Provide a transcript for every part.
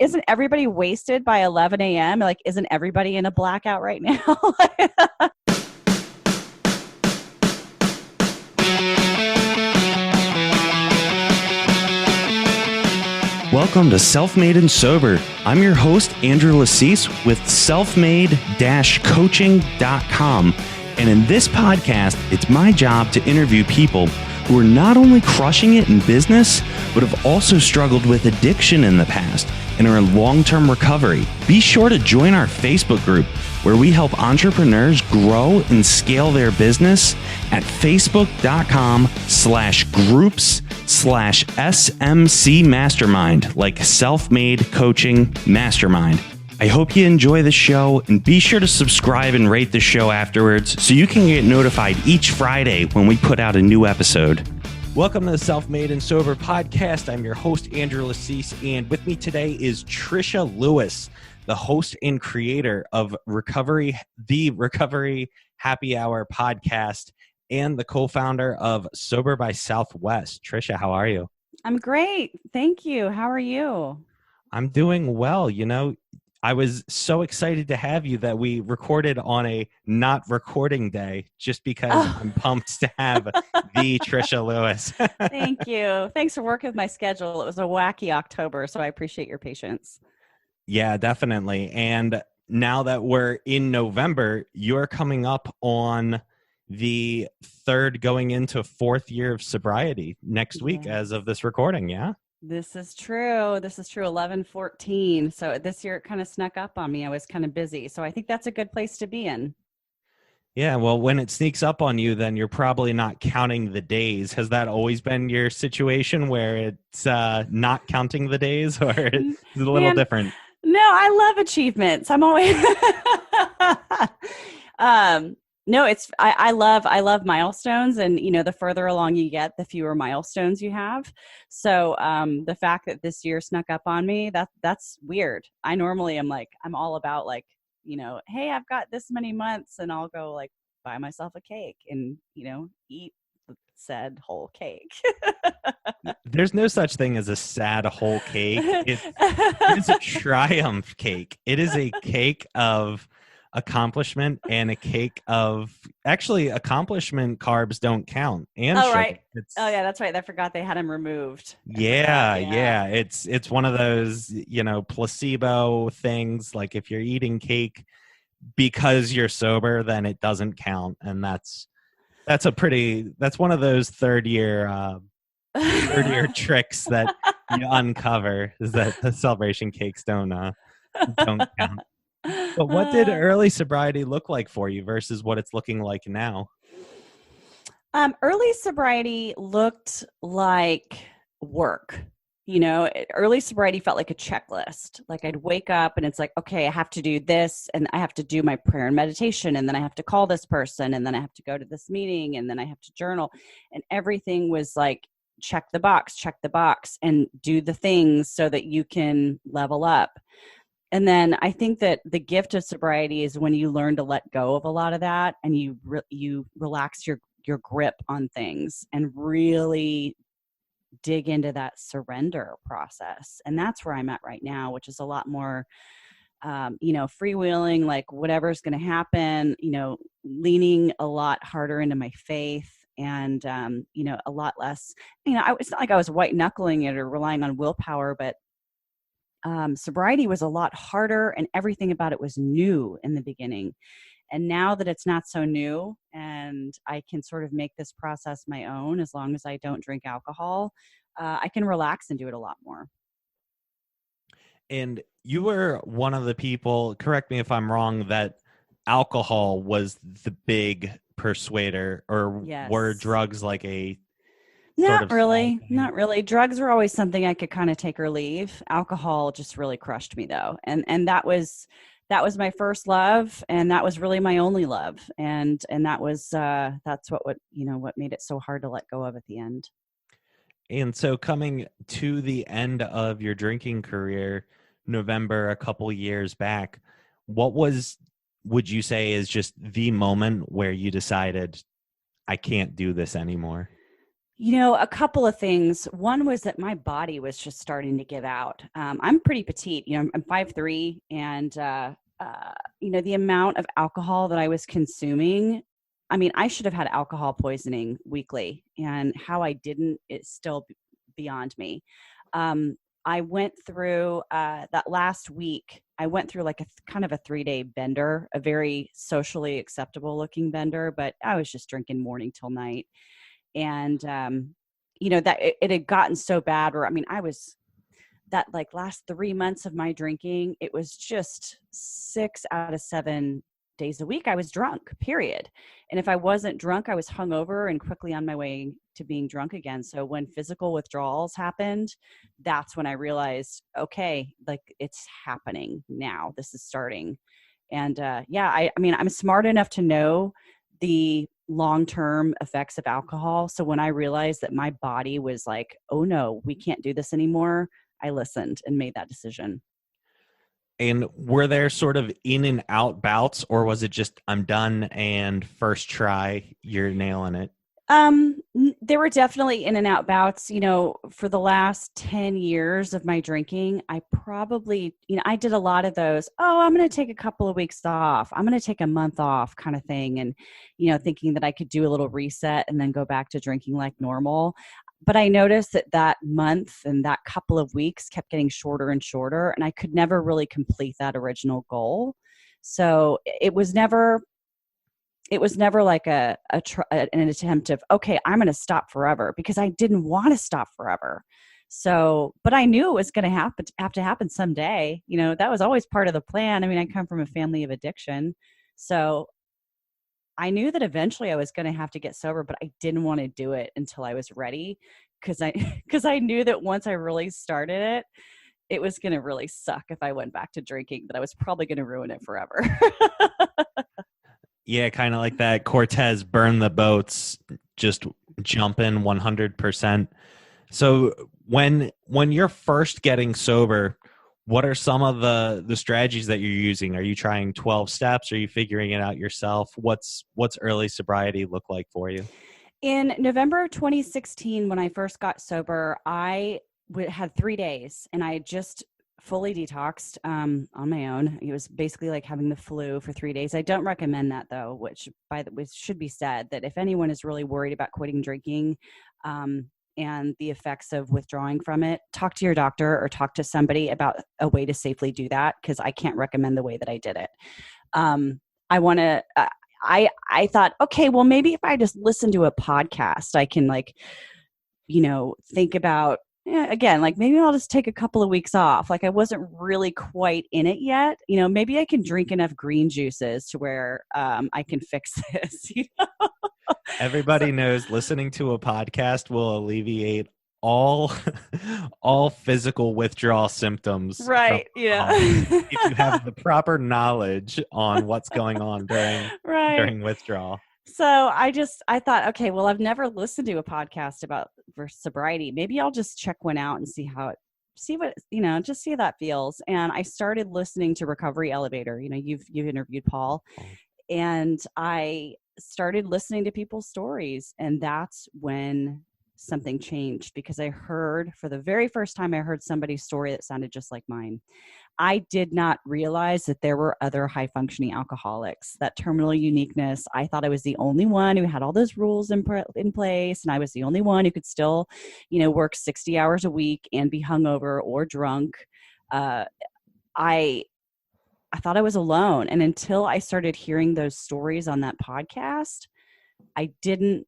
isn't everybody wasted by 11 a.m.? Like, isn't everybody in a blackout right now? Welcome to Self-Made and Sober. I'm your host, Andrew Lassis with selfmade-coaching.com. And in this podcast, it's my job to interview people who are not only crushing it in business, but have also struggled with addiction in the past and are in long-term recovery. Be sure to join our Facebook group where we help entrepreneurs grow and scale their business at facebook.com/groups/SMC Mastermind, like Self-Made Coaching Mastermind. I hope you enjoy the show, and be sure to subscribe and rate the show afterwards so you can get notified each Friday when we put out a new episode. Welcome to the Self-Made and Sober podcast. I'm your host, Andrew Lassis, and with me today is Tricia Lewis, the host and creator of the Recovery Happy Hour podcast and the co-founder of Sober by Southwest. Tricia, how are you? I'm great. Thank you. How are you? I'm doing well. You know, I was so excited to have you that we recorded on a not recording day just because I'm pumped to have the Tricia Lewis. Thank you. Thanks for working with my schedule. It was a wacky October, so I appreciate your patience. Yeah, definitely. And now that we're in November, you're coming up on the third going into fourth year of sobriety next week as of this recording, yeah? This is true. 11/14. So this year it kind of snuck up on me. I was kind of busy. So I think that's a good place to be in. Yeah, well, when it sneaks up on you, then you're probably not counting the days. Has that always been your situation where it's not counting the days, or is it a little different? No, I love achievements. I'm always no, I love milestones, and the further along you get, the fewer milestones you have. So the fact that this year snuck up on me, that's weird. I normally am like, I'm all about like, hey, I've got this many months, and I'll go like buy myself a cake and eat said whole cake. There's no such thing as a sad whole cake. It is a triumph cake. It is a cake of accomplishment and a cake of accomplishment carbs don't count. And right. Yeah, that's right. I forgot they had them removed. Yeah. It's one of those, placebo things. Like if you're eating cake because you're sober, then it doesn't count. And that's one of those third year tricks that you uncover, is that the celebration cakes don't count. But what did early sobriety look like for you versus what it's looking like now? Early sobriety looked like work. Early sobriety felt like a checklist. Like I'd wake up and it's like, okay, I have to do this, and I have to do my prayer and meditation, and then I have to call this person, and then I have to go to this meeting, and then I have to journal. And everything was like, check the box, and do the things so that you can level up. And then I think that the gift of sobriety is when you learn to let go of a lot of that, and you relax your grip on things and really dig into that surrender process. And that's where I'm at right now, which is a lot more, freewheeling, like whatever's going to happen, leaning a lot harder into my faith, and, a lot less, it's not like I was white knuckling it or relying on willpower, but sobriety was a lot harder, and everything about it was new in the beginning. And now that it's not so new, and I can sort of make this process my own, as long as I don't drink alcohol, I can relax and do it a lot more. And you were one of the people, correct me if I'm wrong, that alcohol was the big persuader, or were drugs like a Not really. Drugs were always something I could kind of take or leave. Alcohol just really crushed me though. And that was my first love, and that was really my only love. And that was, that's what made it so hard to let go of at the end. And so coming to the end of your drinking career, November, a couple years back, what would you say is just the moment where you decided, I can't do this anymore? A couple of things. One was that my body was just starting to give out. I'm pretty petite. I'm 5'3", and the amount of alcohol that I was consuming. I mean, I should have had alcohol poisoning weekly, and how I didn't, it's still beyond me. I went through that last week. I went through like a kind of a 3-day bender, a very socially acceptable looking bender, but I was just drinking morning till night. And, that it had gotten so bad where, I mean, I was that like last 3 months of my drinking, it was just 6 out of 7 days a week I was drunk, period. And if I wasn't drunk, I was hungover and quickly on my way to being drunk again. So when physical withdrawals happened, that's when I realized, okay, like it's happening now. This is starting. And I mean, I'm smart enough to know the long-term effects of alcohol. So when I realized that my body was like, oh no, we can't do this anymore, I listened and made that decision. And were there sort of in and out bouts, or was it just I'm done and first try, you're nailing it? There were definitely in and out bouts. For the last 10 years of my drinking, I probably, I did a lot of those. Oh, I'm going to take a couple of weeks off. I'm going to take a month off kind of thing. And, thinking that I could do a little reset and then go back to drinking like normal. But I noticed that month and that couple of weeks kept getting shorter and shorter, and I could never really complete that original goal. So it was never like an attempt of, okay, I'm going to stop forever, because I didn't want to stop forever. So, but I knew it was going to have to happen someday. That was always part of the plan. I mean, I come from a family of addiction. So I knew that eventually I was going to have to get sober, but I didn't want to do it until I was ready. Cause I knew that once I really started it, it was going to really suck if I went back to drinking, that I was probably going to ruin it forever. Yeah, kind of like that Cortez burn the boats, just jump in 100%. So when you're first getting sober, what are some of the strategies that you're using? Are you trying 12 steps? Are you figuring it out yourself? What's early sobriety look like for you? In November 2016, when I first got sober, I had 3 days, and I just fully detoxed on my own. It was basically like having the flu for 3 days. I don't recommend that, though, which should be said, that if anyone is really worried about quitting drinking and the effects of withdrawing from it, talk to your doctor or talk to somebody about a way to safely do that, because I can't recommend the way that I did it. I thought, okay, well, maybe if I just listen to a podcast, I can think about, again, like maybe I'll just take a couple of weeks off. Like I wasn't really quite in it yet. Maybe I can drink enough green juices to where I can fix this. Everybody knows listening to a podcast will alleviate all physical withdrawal symptoms. Right. If you have the proper knowledge on what's going on during withdrawal. So I thought, okay, well, I've never listened to a podcast about sobriety. Maybe I'll just check one out and just see how that feels. And I started listening to Recovery Elevator. You've interviewed Paul, and I started listening to people's stories, and that's when something changed, because I heard, for the very first time, I heard somebody's story that sounded just like mine. I did not realize that there were other high-functioning alcoholics. That terminal uniqueness, I thought I was the only one who had all those rules in place, and I was the only one who could still, work 60 hours a week and be hungover or drunk. I thought I was alone. And until I started hearing those stories on that podcast, I didn't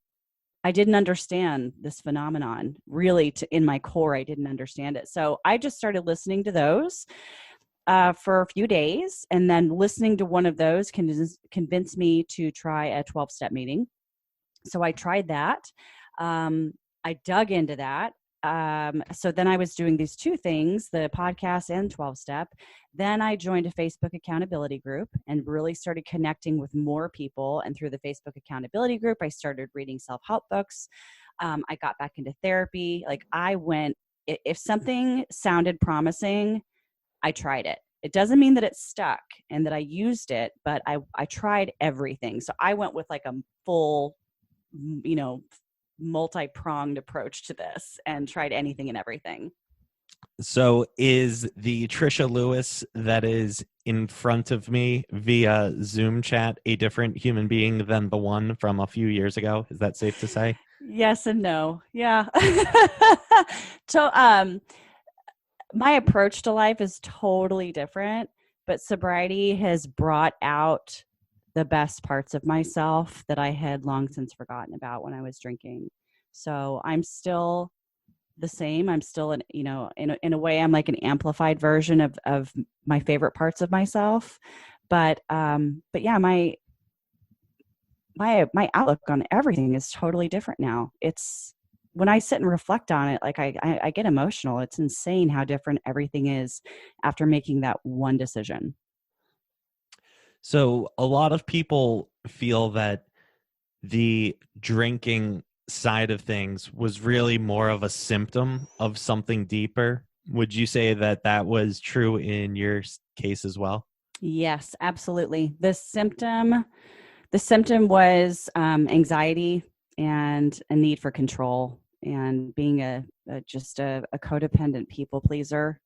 understand this phenomenon. Really, in my core, I didn't understand it. So I just started listening to those for a few days, and then listening to one of those convinced me to try a 12-step meeting. So I tried that. I dug into that. So then I was doing these two things, the podcast and 12-step. Then I joined a Facebook accountability group and really started connecting with more people. And through the Facebook accountability group, I started reading self-help books. I got back into therapy. Like if something sounded promising, I tried it. It doesn't mean that it stuck and that I used it, but I tried everything. So I went with like a full, multi-pronged approach to this and tried anything and everything. So is the Tricia Lewis that is in front of me via Zoom chat a different human being than the one from a few years ago? Is that safe to say? Yes and no. Yeah. So my approach to life is totally different, but sobriety has brought out the best parts of myself that I had long since forgotten about when I was drinking. So I'm still the same. I'm still in a way, I'm like an amplified version of my favorite parts of myself. But yeah, my outlook on everything is totally different now. It's when I sit and reflect on it, like I get emotional. It's insane how different everything is after making that one decision. So a lot of people feel that the drinking side of things was really more of a symptom of something deeper. Would you say that that was true in your case as well? Yes, absolutely. The symptom was anxiety and a need for control and being just a codependent people pleaser.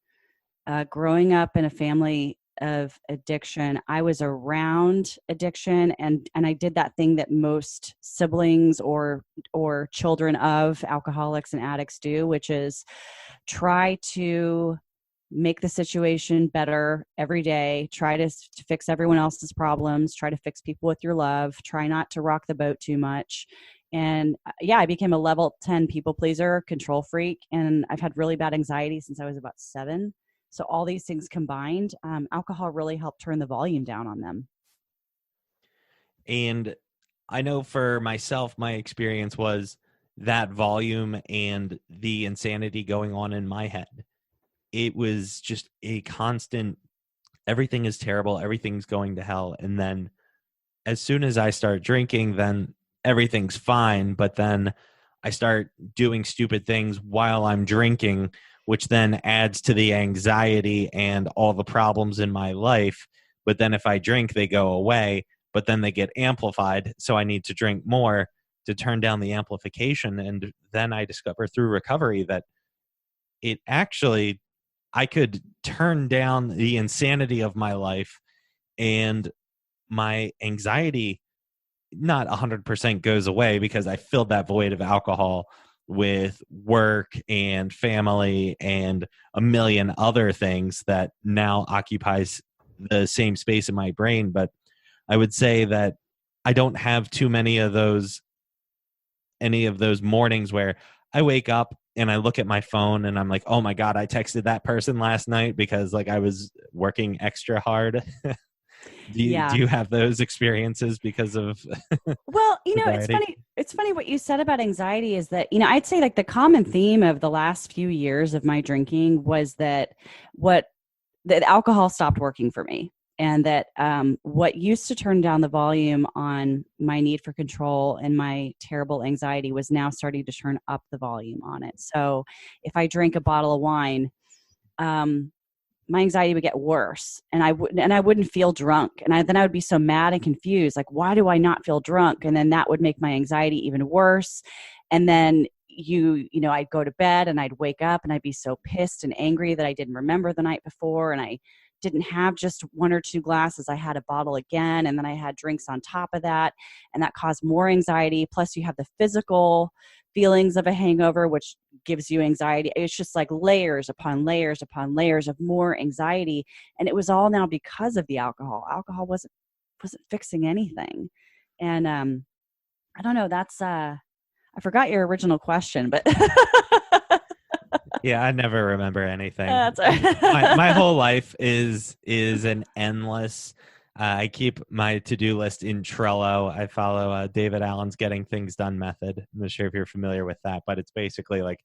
Growing up in a family of addiction, I was around addiction, and I did that thing that most siblings or children of alcoholics and addicts do, which is try to make the situation better every day, try to fix everyone else's problems, try to fix people with your love, try not to rock the boat too much. And yeah, I became a level 10 people pleaser, control freak, and I've had really bad anxiety since I was about 7. So all these things combined, alcohol really helped turn the volume down on them. And I know for myself, my experience was that volume and the insanity going on in my head. It was just a constant, everything is terrible, everything's going to hell. And then as soon as I start drinking, then everything's fine. But then I start doing stupid things while I'm drinking, which then adds to the anxiety and all the problems in my life. But then if I drink, they go away, but then they get amplified. So I need to drink more to turn down the amplification. And then I discover through recovery that it actually, I could turn down the insanity of my life and my anxiety not 100% goes away because I filled that void of alcohol with work and family and a million other things that now occupies the same space in my brain. But I would say that I don't have too many of those, any of those mornings where I wake up and I look at my phone and I'm like, oh my God, I texted that person last night because like I was working extra hard. Do Yeah. you have those experiences because of Well, it's sobriety? funny. It's funny what you said about anxiety is that, I'd say like the common theme of the last few years of my drinking was that alcohol stopped working for me. And that what used to turn down the volume on my need for control and my terrible anxiety was now starting to turn up the volume on it. So if I drink a bottle of wine, um, my anxiety would get worse, and I wouldn't feel drunk. Then I would be so mad and confused, like, why do I not feel drunk? And then that would make my anxiety even worse. And then I'd go to bed and I'd wake up and I'd be so pissed and angry that I didn't remember the night before. And I didn't have just one or two glasses. I had a bottle again. And then I had drinks on top of that. And that caused more anxiety. Plus you have the physical feelings of a hangover, which gives you anxiety. It's just like layers upon layers upon layers of more anxiety. And it was all now because of the alcohol. Alcohol wasn't fixing anything. And I don't know, that's I forgot your original question, but Yeah, I never remember anything. that's My whole life is an endless. I keep my to-do list in Trello. I follow David Allen's Getting Things Done method. I'm not sure if you're familiar with that, but it's basically like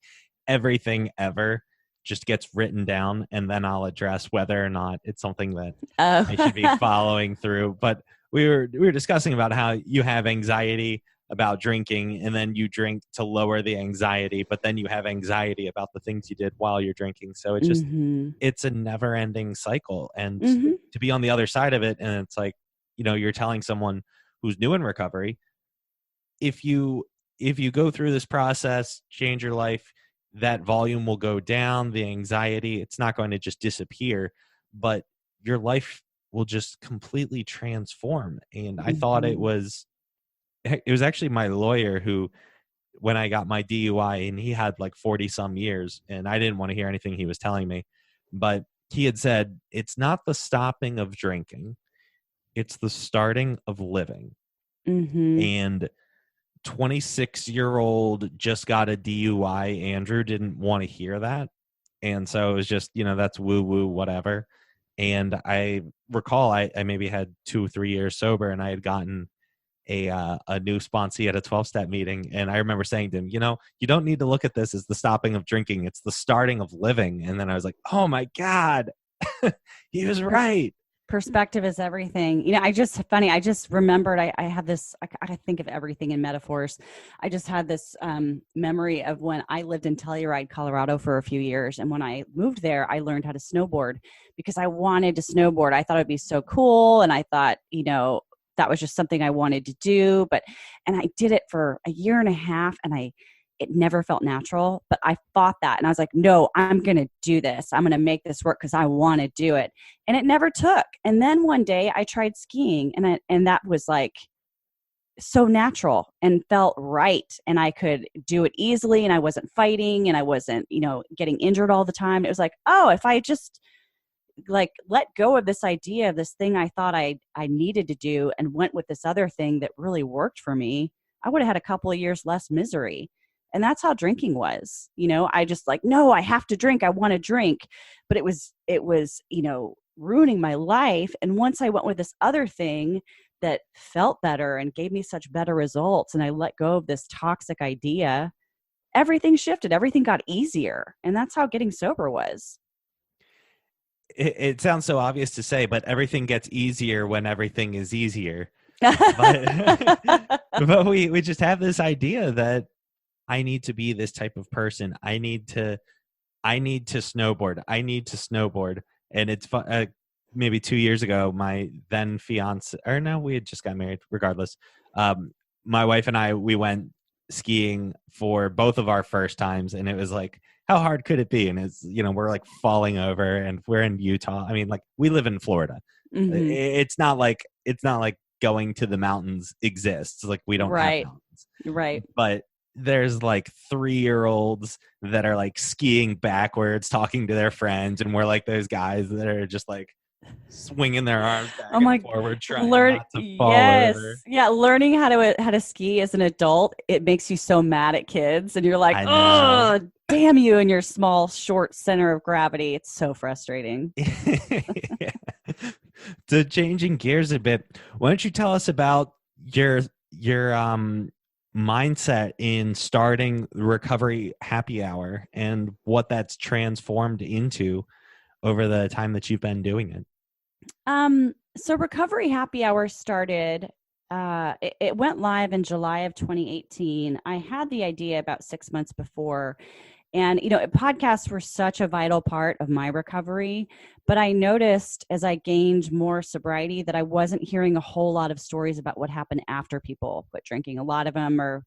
everything ever just gets written down, and then I'll address whether or not it's something that I should be oh. following through. But we were discussing about how you have anxiety about drinking, and then you drink to lower the anxiety, but then you have anxiety about the things you did while you're drinking. So it's just Hmm. it's a never ending cycle. And Hmm. to be on the other side of it, and it's like, you're telling someone who's new in recovery, if you if you go through this process, change your life, that volume will go down, the anxiety, it's not going to just disappear, but your life will just completely transform. And I thought it was actually my lawyer who, when I got my DUI, and he had like 40 some years, and I didn't want to hear anything he was telling me, but he had said, it's not the stopping of drinking, it's the starting of living. And 26-year-old just got a DUI Andrew didn't want to hear that. And so it was just, that's woo woo, whatever. And I recall I maybe had 2 or 3 years sober, and I had gotten a new sponsee at a 12-step meeting. And I remember saying to him, you don't need to look at this as the stopping of drinking. It's the starting of living. And then I was like, oh my God, he was right. Perspective is everything. I just remembered, I have this, I think of everything in metaphors. I just had this memory of when I lived in Telluride, Colorado for a few years. And when I moved there, I learned how to snowboard because I wanted to snowboard. I thought it'd be so cool. And I thought, that was just something I wanted to do. And I did it for a year and a half, and it never felt natural, but I fought that. And I was like, no, I'm going to do this. I'm going to make this work because I want to do it. And it never took. And then one day I tried skiing, and that was like so natural and felt right. And I could do it easily, and I wasn't fighting, and I wasn't, getting injured all the time. It was like, oh, if I just like let go of this idea of this thing I thought I needed to do and went with this other thing that really worked for me, I would have had a couple of years less misery. And that's how drinking was. I just like, no, I have to drink. I want to drink. But it was, ruining my life. And once I went with this other thing that felt better and gave me such better results, and I let go of this toxic idea, everything shifted. Everything got easier. And that's how getting sober was. It sounds so obvious to say, but everything gets easier when everything is easier. But we just have this idea that I need to be this type of person. I need to snowboard. I need to snowboard. And it's maybe 2 years ago, my then fiance, or no, we had just got married regardless. My wife and I, we went skiing for both of our first times. And it was like, how hard could it be? And it's, we're like falling over, and we're in Utah. I mean, like, we live in Florida. It's not like going to the mountains exists. Like, we don't have mountains. Right. But there's like 3-year-olds that are like skiing backwards, talking to their friends. And we're like those guys that are just like swinging their arms back and forward, trying not to fall over. Yeah, learning how to ski as an adult, it makes you so mad at kids, and you're like, oh, damn you and your small, short center of gravity. It's so frustrating. Yeah. So changing gears a bit, why don't you tell us about your mindset in starting Recovery Happy Hour and what that's transformed into over the time that you've been doing it? So Recovery Happy Hour started, it went live in July of 2018. I had the idea about 6 months before, and, podcasts were such a vital part of my recovery, but I noticed as I gained more sobriety that I wasn't hearing a whole lot of stories about what happened after people quit drinking. A lot of them are,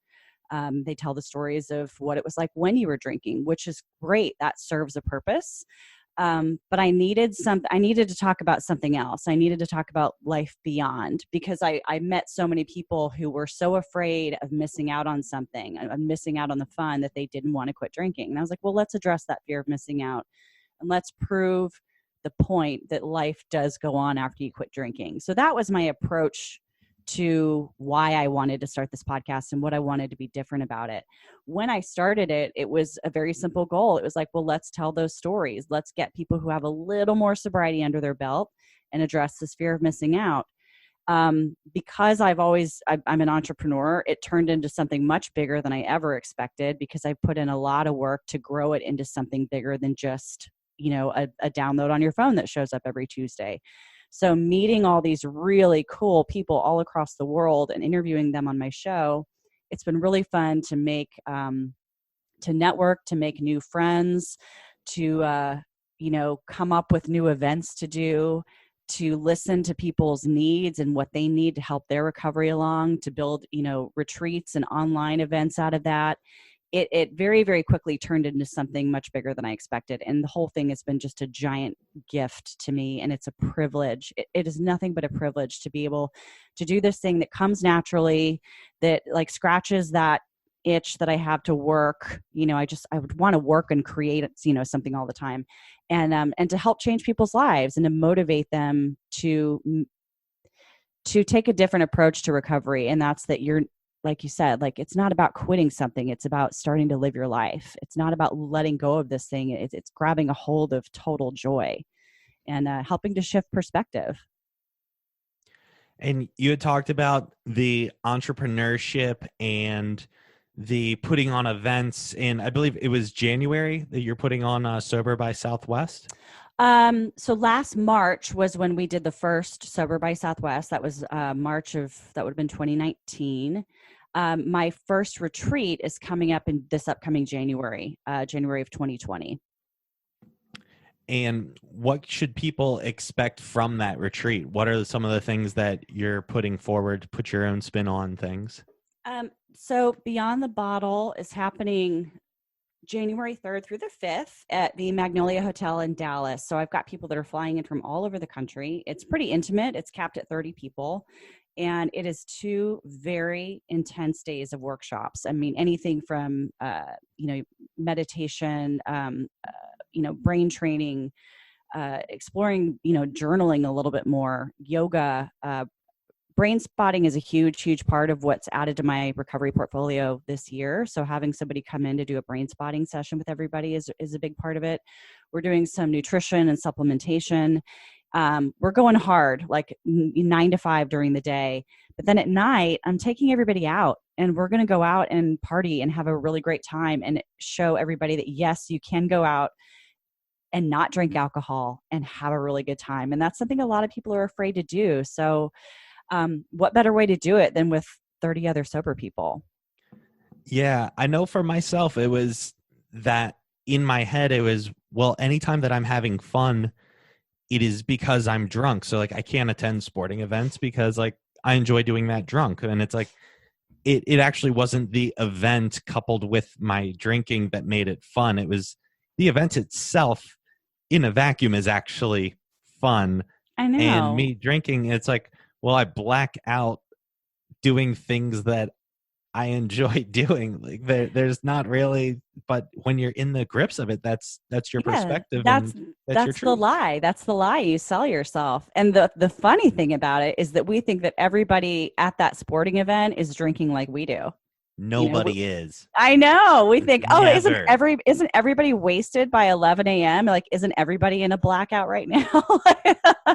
they tell the stories of what it was like when you were drinking, which is great. That serves a purpose. But I needed to talk about something else. I needed to talk about life beyond, because I met so many people who were so afraid of missing out on something, missing out on the fun, that they didn't want to quit drinking. And I was like, well, let's address that fear of missing out, and let's prove the point that life does go on after you quit drinking. So that was my approach to why I wanted to start this podcast and what I wanted to be different about it. When I started it, it was a very simple goal. It was like, well, let's tell those stories. Let's get people who have a little more sobriety under their belt and address this fear of missing out. Because I'm an entrepreneur, it turned into something much bigger than I ever expected, because I put in a lot of work to grow it into something bigger than just, a download on your phone that shows up every Tuesday. So meeting all these really cool people all across the world and interviewing them on my show, it's been really fun to make, to network, to make new friends, to, come up with new events to do, to listen to people's needs and what they need to help their recovery along, to build, retreats and online events out of that. It very, very quickly turned into something much bigger than I expected. And the whole thing has been just a giant gift to me. And it's a privilege. It is nothing but a privilege to be able to do this thing that comes naturally, that like scratches that itch that I have to work. I would want to work and create, something all the time, and to help change people's lives and to motivate them to take a different approach to recovery. And that's that you're, like you said, like, it's not about quitting something. It's about starting to live your life. It's not about letting go of this thing. It's grabbing a hold of total joy and helping to shift perspective. And you had talked about the entrepreneurship and the putting on events in, I believe it was January that you're putting on Sober by Southwest. So last March was when we did the first Sober by Southwest. That was March of, that would have been 2019. My first retreat is coming up in this upcoming January, January of 2020. And what should people expect from that retreat? What are some of the things that you're putting forward to put your own spin on things? So Beyond the Bottle is happening January 3rd through the 5th at the Magnolia Hotel in Dallas. So I've got people that are flying in from all over the country. It's pretty intimate. It's capped at 30 people. And it is 2 very intense days of workshops. I mean, anything from, meditation, brain training, exploring, journaling a little bit more, yoga. Brain spotting is a huge, huge part of what's added to my recovery portfolio this year. So having somebody come in to do a brain spotting session with everybody is a big part of it. We're doing some nutrition and supplementation. We're going hard, like 9 to 5 during the day. But then at night, I'm taking everybody out and we're going to go out and party and have a really great time and show everybody that, yes, you can go out and not drink alcohol and have a really good time. And that's something a lot of people are afraid to do. So what better way to do it than with 30 other sober people? Yeah, I know for myself, it was that in my head, it was, well, anytime that I'm having fun, it is because I'm drunk. So like, I can't attend sporting events because like I enjoy doing that drunk. And it's like, it actually wasn't the event coupled with my drinking that made it fun. It was the event itself in a vacuum is actually fun. I know. And me drinking, it's like, well, I black out doing things that I enjoy doing. Like there's not really, but when you're in the grips of it, that's your perspective. That's your the lie. That's the lie you sell yourself. And the funny thing about it is that we think that everybody at that sporting event is drinking like we do. Nobody is. I know. We think, oh, Never. isn't everybody wasted by 11 a.m.? Like, isn't everybody in a blackout right now?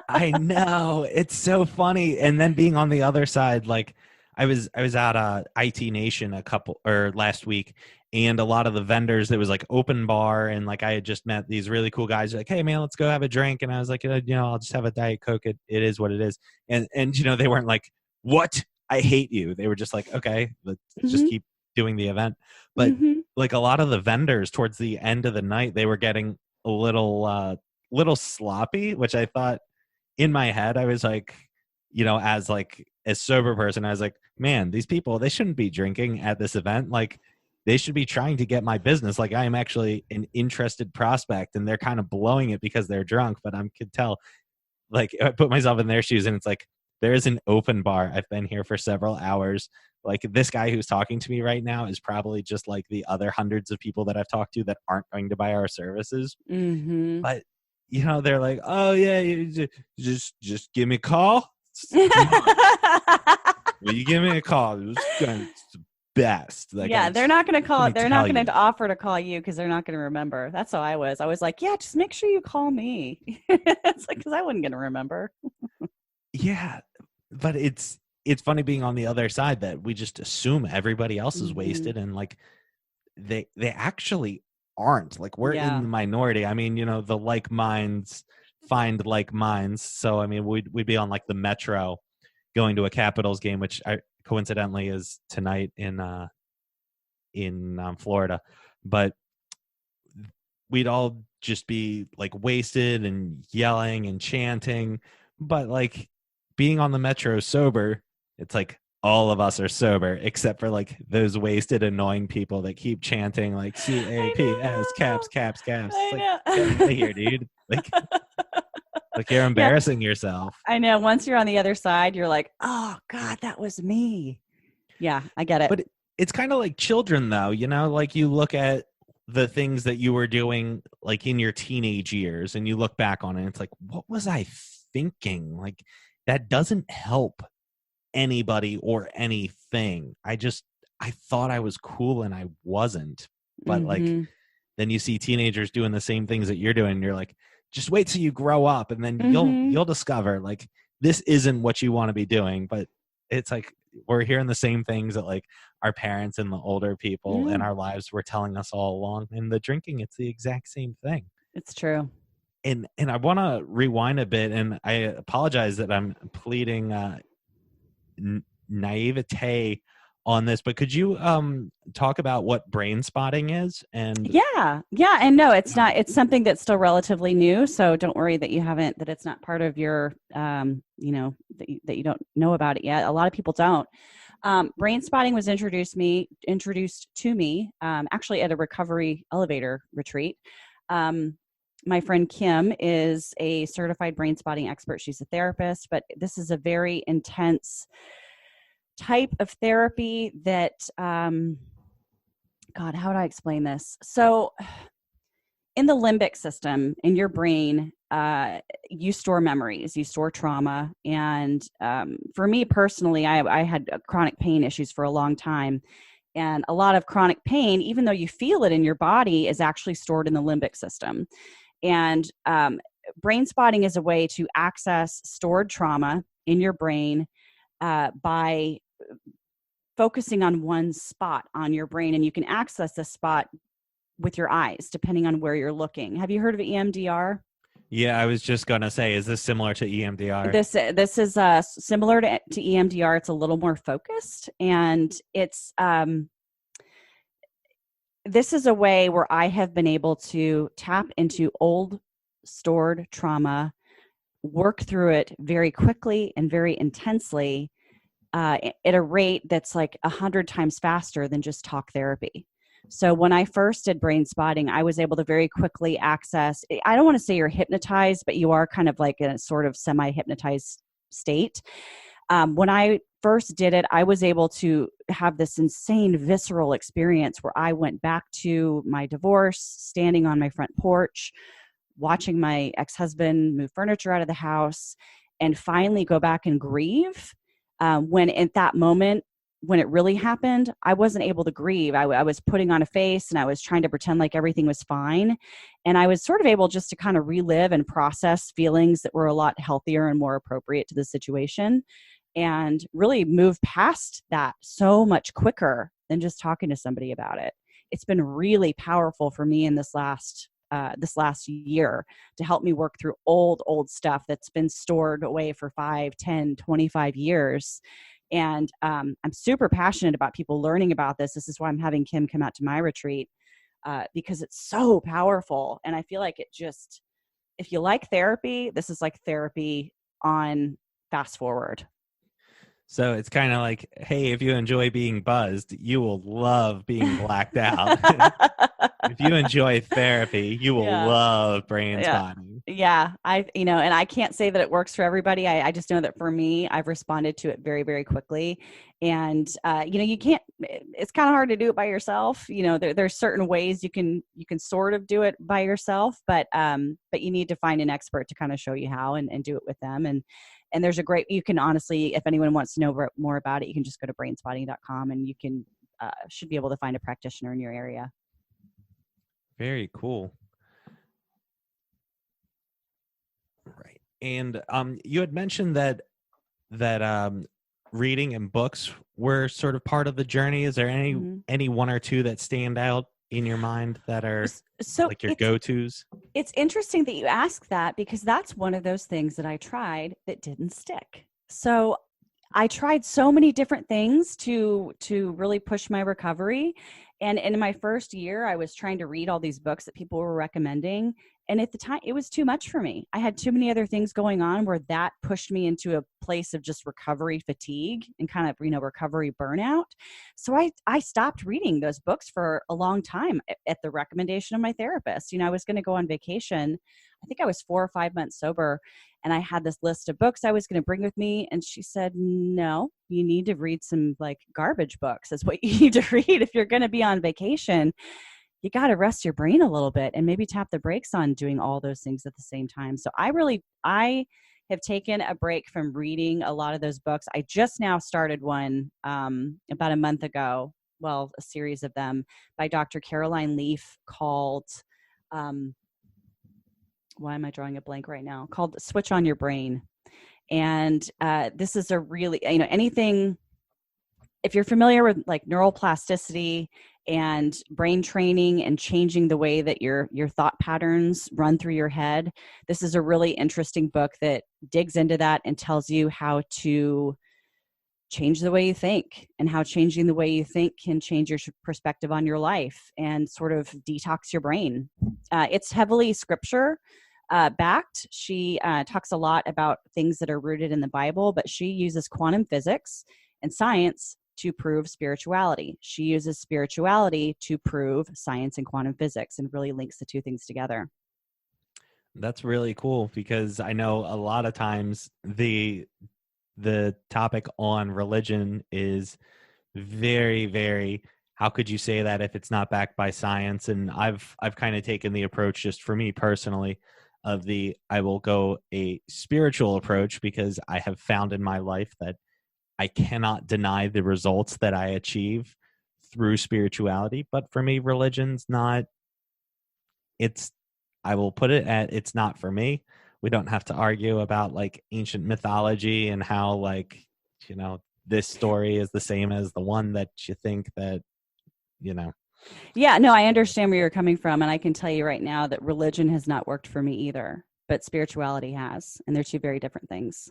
I know. It's so funny. And then being on the other side, like I was at IT Nation last week, and a lot of the vendors, it was like open bar, and like I had just met these really cool guys like, hey man, let's go have a drink. And I was like, I'll just have a Diet Coke. It is what it is. And they weren't like, what? I hate you. They were just like, okay, let's just keep doing the event. But like a lot of the vendors towards the end of the night, they were getting a little sloppy, which I thought in my head, I was like, as a sober person, I was like, man, these people, they shouldn't be drinking at this event. Like they should be trying to get my business. Like I am actually an interested prospect, and they're kind of blowing it because they're drunk, but I could tell, like I put myself in their shoes, and it's like, there is an open bar. I've been here for several hours. Like this guy who's talking to me right now is probably just like the other hundreds of people that I've talked to that aren't going to buy our services. But they're like, oh yeah, you just give me a call. Will you give me a call? It's the best. Like, yeah, they're not going to call it. They're not going to offer to call you because they're not going to remember. That's how I was. I was like, yeah, just make sure you call me. It's like, because I wasn't going to remember. Yeah, but it's funny being on the other side that we just assume everybody else is wasted, and like they actually aren't. Like we're in the minority. I mean, the like minds find like minds. So I mean, we'd be on like the Metro going to a Capitals game, which coincidentally is tonight in Florida, but we'd all just be like wasted and yelling and chanting. But like being on the metro sober, it's like all of us are sober except for like those wasted, annoying people that keep chanting like CAPS, caps, caps, caps. It's like, get out of here, dude. Like you're Yeah, embarrassing yourself. I know. Once you're on the other side, you're like, oh God, that was me. Yeah, I get it. But it's kind of like children, though, like you look at the things that you were doing like in your teenage years and you look back on it, and it's like, what was I thinking? Like that doesn't help anybody or anything. I thought I was cool and I wasn't. But like Mm-hmm. then you see teenagers doing the same things that you're doing, and you're like, just wait till you grow up and then Mm-hmm. you'll discover like this isn't what you want to be doing. But it's like we're hearing the same things that like our parents and the older people in Mm, our lives were telling us all along. And the drinking, it's the exact same thing. it's true. And I want to rewind a bit, and I apologize that I'm pleading naivete on this, but could you talk about what brain spotting is? And Yeah. Yeah. And no, it's not, it's something that's still relatively new. So don't worry that that it's not part of your, that you don't know about it yet. A lot of people don't. Brain spotting was introduced to me, actually at a recovery elevator retreat. My friend Kim is a certified brain spotting expert. She's a therapist, but this is a very intense type of therapy that, God, how do I explain this? So in the limbic system in your brain, you store memories, you store trauma. And for me personally, I had chronic pain issues for a long time. And a lot of chronic pain, even though you feel it in your body, is actually stored in the limbic system. And brain spotting is a way to access stored trauma in your brain by focusing on one spot on your brain. And you can access this spot with your eyes, depending on where you're looking. Have you heard of EMDR? yeah, I was just going to say, is this similar to EMDR? This is similar to EMDR. It's a little more focused, and it's this is a way where I have been able to tap into old stored trauma, work through it very quickly and very intensely at a rate that's like 100 times faster than just talk therapy. So when I first did brain spotting, I was able to very quickly access, I don't want to say you're hypnotized, but you are kind of like in a sort of semi-hypnotized state. When I first did it, I was able to have this insane visceral experience where I went back to my divorce, standing on my front porch, watching my ex-husband move furniture out of the house, and finally go back and grieve. When at that moment, when it really happened, I wasn't able to grieve. I was putting on a face and I was trying to pretend like everything was fine. And I was sort of able just to kind of relive and process feelings that were a lot healthier and more appropriate to the situation, and really move past that so much quicker than just talking to somebody about it. It's been really powerful for me in this last year to help me work through old stuff that's been stored away for 5, 10, 25 years. And I'm super passionate about people learning about this. This is why I'm having Kim come out to my retreat, because it's so powerful. And I feel like if you like therapy, this is like therapy on fast forward. So it's kind of like, hey, if you enjoy being buzzed, you will love being blacked out. If you enjoy therapy, you will love brain spotting. Yeah. And I can't say that it works for everybody. I just know that for me, I've responded to it very, very quickly. And, it's kind of hard to do it by yourself. There's certain ways you can sort of do it by yourself, but you need to find an expert to kind of show you how and do it with them. And there's you can honestly, if anyone wants to know more about it, you can just go to brainspotting.com and you can, should be able to find a practitioner in your area. Very cool. Right. And you had mentioned that reading and books were sort of part of the journey. Is there any one or two that stand out in your mind that are like your go-tos? It's interesting that you ask that, because that's one of those things that I tried that didn't stick. So I tried so many different things to really push my recovery. And in my first year, I was trying to read all these books that people were recommending, And at the time, it was too much for me. I had too many other things going on where that pushed me into a place of just recovery fatigue and kind of, recovery burnout. So I stopped reading those books for a long time at the recommendation of my therapist. I was going to go on vacation. I think I was 4 or 5 months sober, and I had this list of books I was going to bring with me. And she said, no, you need to read some like garbage books. That's what you need to read if you're going to be on vacation. You got to rest your brain a little bit and maybe tap the brakes on doing all those things at the same time. So I have taken a break from reading a lot of those books. I just now started one about a month ago. Well, a series of them by Dr. Caroline Leaf called, why am I drawing a blank right now? Called Switch on Your Brain. And this is a really, anything, if you're familiar with like neuroplasticity and brain training and changing the way that your thought patterns run through your head, this is a really interesting book that digs into that and tells you how to change the way you think and how changing the way you think can change your perspective on your life and sort of detox your brain. It's heavily scripture backed. She talks a lot about things that are rooted in the Bible, but she uses quantum physics and science to prove spirituality. She uses spirituality to prove science and quantum physics and really links the two things together. That's really cool, because I know a lot of times the topic on religion is very, very, how could you say that if it's not backed by science? And I've kind of taken the approach, just for me personally, of I will go a spiritual approach, because I have found in my life that I cannot deny the results that I achieve through spirituality. But for me, religion's not, I will put it at, it's not for me. We don't have to argue about like ancient mythology and how like, this story is the same as the one that you think that, Yeah, no, I understand where you're coming from. And I can tell you right now that religion has not worked for me either, but spirituality has. And they're two very different things.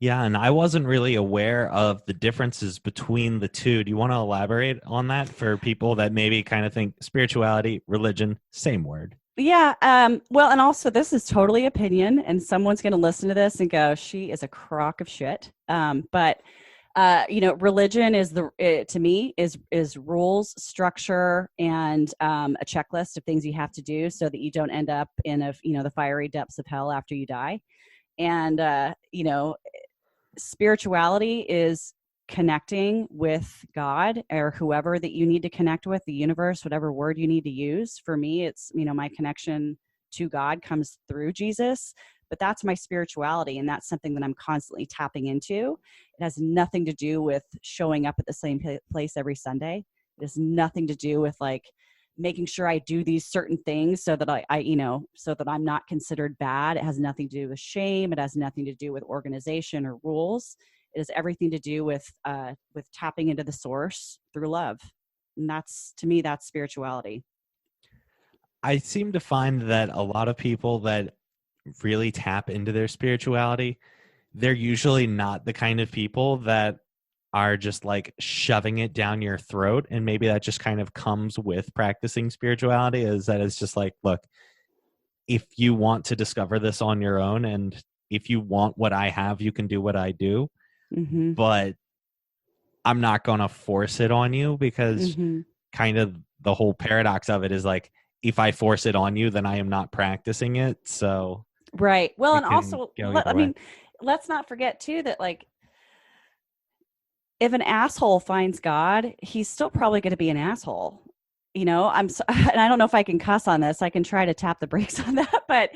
Yeah, and I wasn't really aware of the differences between the two. Do you want to elaborate on that for people that maybe kind of think spirituality, religion, same word? Yeah. Well, and also this is totally opinion, and someone's going to listen to this and go, she is a crock of shit. But religion is to me is rules, structure, and a checklist of things you have to do so that you don't end up in the fiery depths of hell after you die. And, spirituality is connecting with God or whoever that you need to connect with, the universe, whatever word you need to use. For me, it's, my connection to God comes through Jesus, but that's my spirituality. And that's something that I'm constantly tapping into. It has nothing to do with showing up at the same place every Sunday. It has nothing to do with like making sure I do these certain things so that so that I'm not considered bad. It has nothing to do with shame. It has nothing to do with organization or rules. It has everything to do with tapping into the source through love. And to me, that's spirituality. I seem to find that a lot of people that really tap into their spirituality, they're usually not the kind of people that are just like shoving it down your throat. And maybe that just kind of comes with practicing spirituality, is that it's just like, look, if you want to discover this on your own, and if you want what I have, you can do what I do. Mm-hmm. But I'm not going to force it on you, because kind of the whole paradox of it is like, if I force it on you, then I am not practicing it. So, right. Well, and also, let's not forget too that like, if an asshole finds God, he's still probably going to be an asshole. And I don't know if I can cuss on this. I can try to tap the brakes on that, but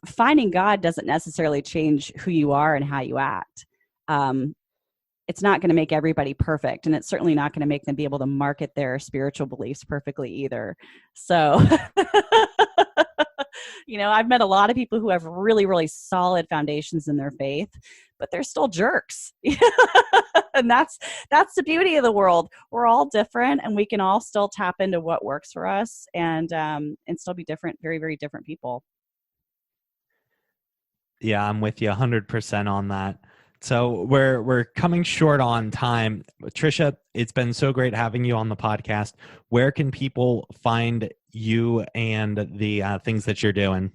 finding God doesn't necessarily change who you are and how you act. It's not going to make everybody perfect, and it's certainly not going to make them be able to market their spiritual beliefs perfectly either. So, I've met a lot of people who have really, really solid foundations in their faith, but they're still jerks. And that's the beauty of the world. We're all different, and we can all still tap into what works for us and still be different, very, very different people. Yeah, I'm with you 100% on that. So we're coming short on time. Tricia, it's been so great having you on the podcast. Where can people find you and the things that you're doing?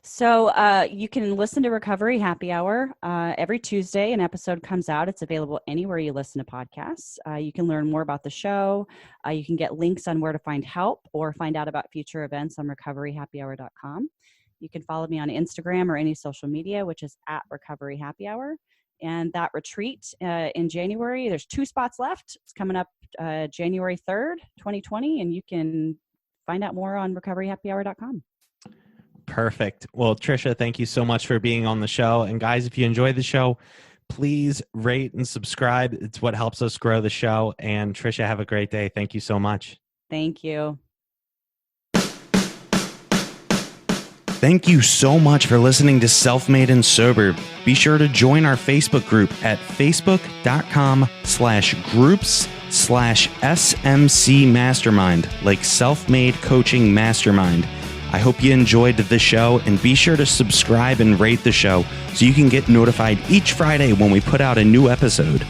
So you can listen to Recovery Happy Hour every Tuesday. An episode comes out. It's available anywhere you listen to podcasts. You can learn more about the show. You can get links on where to find help or find out about future events on recoveryhappyhour.com. You can follow me on Instagram or any social media, which is at Recovery Happy Hour. And that retreat in January, there's 2 spots left. It's coming up January 3rd, 2020, and you can find out more on recoveryhappyhour.com. Perfect. Well, Tricia, thank you so much for being on the show. And guys, if you enjoyed the show, please rate and subscribe. It's what helps us grow the show. And Tricia, have a great day. Thank you so much. Thank you. Thank you so much for listening to Self-Made and Sober. Be sure to join our Facebook group at facebook.com/groups/SMC Mastermind, like Self-Made Coaching Mastermind. I hope you enjoyed the show, and be sure to subscribe and rate the show so you can get notified each Friday when we put out a new episode.